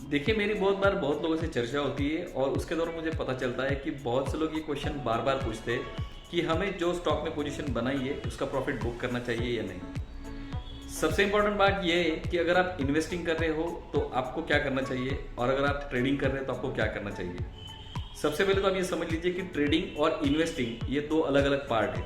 देखिए, मेरी बहुत बार बहुत लोगों से चर्चा होती है और उसके दौरान मुझे पता चलता है कि बहुत से लोग ये क्वेश्चन बार बार पूछते हैं कि हमें जो स्टॉक में पोजीशन बनाई है उसका प्रॉफिट बुक करना चाहिए या नहीं। सबसे इंपॉर्टेंट बात यह है कि अगर आप इन्वेस्टिंग कर रहे हो तो आपको क्या करना चाहिए और अगर आप ट्रेडिंग कर रहे हो तो आपको क्या करना चाहिए। सबसे पहले तो आप ये समझ लीजिए कि ट्रेडिंग और इन्वेस्टिंग ये दो अलग अलग पार्ट है।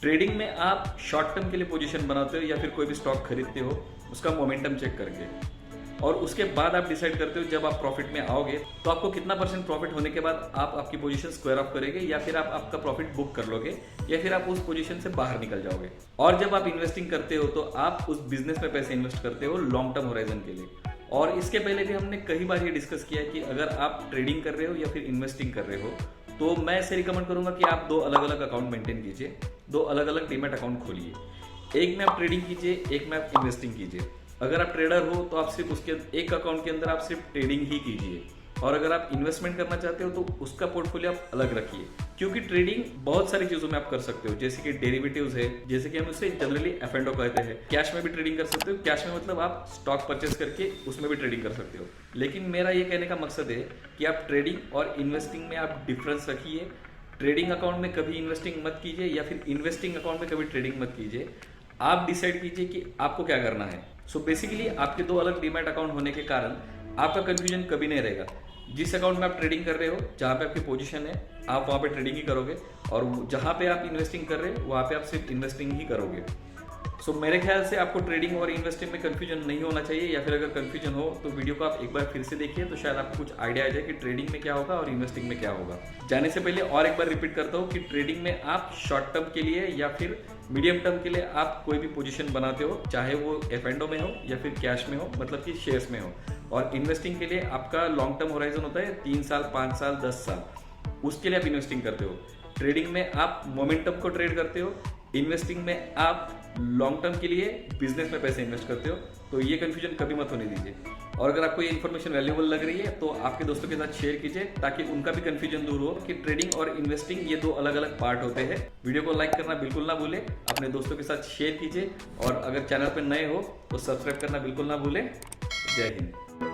ट्रेडिंग में आप शॉर्ट टर्म के लिए पोजीशन बनाते हो या फिर कोई भी स्टॉक खरीदते हो उसका मोमेंटम चेक करके, और उसके बाद आप डिसाइड करते हो जब आप प्रॉफिट में आओगे तो आपको कितना परसेंट प्रॉफिट होने के बाद आप आपकी पोजीशन स्क्वायर ऑफ करेंगे या फिर आप आपका प्रॉफिट बुक कर लोगे या फिर आप उस पोजीशन से बाहर निकल जाओगे। और जब आप इन्वेस्टिंग करते हो तो आप उस बिजनेस में पैसे इन्वेस्ट करते हो लॉन्ग टर्म होराइजन के लिए। और इसके पहले भी हमने कई बार ये डिस्कस किया कि अगर आप ट्रेडिंग कर रहे हो या फिर इन्वेस्टिंग कर रहे हो तो मैं ऐसे रिकमेंड करूंगा कि आप दो अलग अलग अकाउंट मेंटेन कीजिए, दो अलग अलग डीमैट अकाउंट खोलिए। एक में आप ट्रेडिंग कीजिए, एक में आप इन्वेस्टिंग कीजिए। अगर आप ट्रेडर हो तो आप सिर्फ उसके एक अकाउंट के अंदर आप सिर्फ ट्रेडिंग ही कीजिए, और अगर आप इन्वेस्टमेंट करना चाहते हो तो उसका पोर्टफोलियो आप अलग रखिए। क्योंकि ट्रेडिंग बहुत सारी चीजों में आप कर सकते हो, जैसे कि डेरिवेटिव्स है, जैसे कि हम उसे जनरली एफ&ओ कहते हैं। कैश में भी ट्रेडिंग कर सकते हो, कैश में मतलब आप स्टॉक परचेस करके उसमें भी ट्रेडिंग कर सकते हो। लेकिन मेरा ये कहने का मकसद है कि आप ट्रेडिंग और इन्वेस्टिंग में आप डिफरेंस रखिए। ट्रेडिंग अकाउंट में कभी इन्वेस्टिंग मत कीजिए या फिर इन्वेस्टिंग अकाउंट में कभी ट्रेडिंग मत कीजिए। आप डिसाइड कीजिए कि आपको क्या करना है। सो बेसिकली आपके दो अलग डीमैट अकाउंट होने के कारण आपका कंफ्यूजन कभी नहीं रहेगा। जिस अकाउंट में आप ट्रेडिंग कर रहे हो, जहां पे आपकी पोजीशन है, आप वहां पे ट्रेडिंग ही करोगे, और जहां पे आप इन्वेस्टिंग कर रहे हो वहां पे आप सिर्फ इन्वेस्टिंग ही करोगे। सो मेरे ख्याल से आपको ट्रेडिंग और इन्वेस्टिंग में कंफ्यूजन नहीं होना चाहिए, या फिर अगर कंफ्यूजन हो तो वीडियो को आप एक बार फिर से देखिए तो शायद आपको कुछ आइडिया आ जाए कि ट्रेडिंग में क्या होगा और इन्वेस्टिंग में क्या होगा। जाने से पहले और एक बार रिपीट करता हूँ कि ट्रेडिंग में आप शॉर्ट टर्म के लिए या फिर मीडियम टर्म के लिए आप कोई भी पोजीशन बनाते हो, चाहे वो एफ&ओ में हो या फिर कैश में हो, मतलब कि शेयर्स में हो। और इन्वेस्टिंग के लिए आपका लॉन्ग टर्म होराइजन होता है 3 साल, 5 साल, 10 साल, उसके लिए आप इन्वेस्टिंग करते हो। ट्रेडिंग में आप मोमेंटम को ट्रेड करते हो, इन्वेस्टिंग में आप लॉन्ग टर्म के लिए बिजनेस में पैसे इन्वेस्ट करते हो। तो ये कंफ्यूजन कभी मत होने दीजिए। और अगर आपको ये इन्फॉर्मेशन वैल्यूएबल लग रही है तो आपके दोस्तों के साथ शेयर कीजिए ताकि उनका भी कंफ्यूजन दूर हो कि ट्रेडिंग और इन्वेस्टिंग ये दो अलग अलग पार्ट होते हैं। वीडियो को लाइक करना बिल्कुल ना भूलें, अपने दोस्तों के साथ शेयर कीजिए, और अगर चैनल पर नए हो तो सब्सक्राइब करना बिल्कुल ना भूलें। जय हिंद।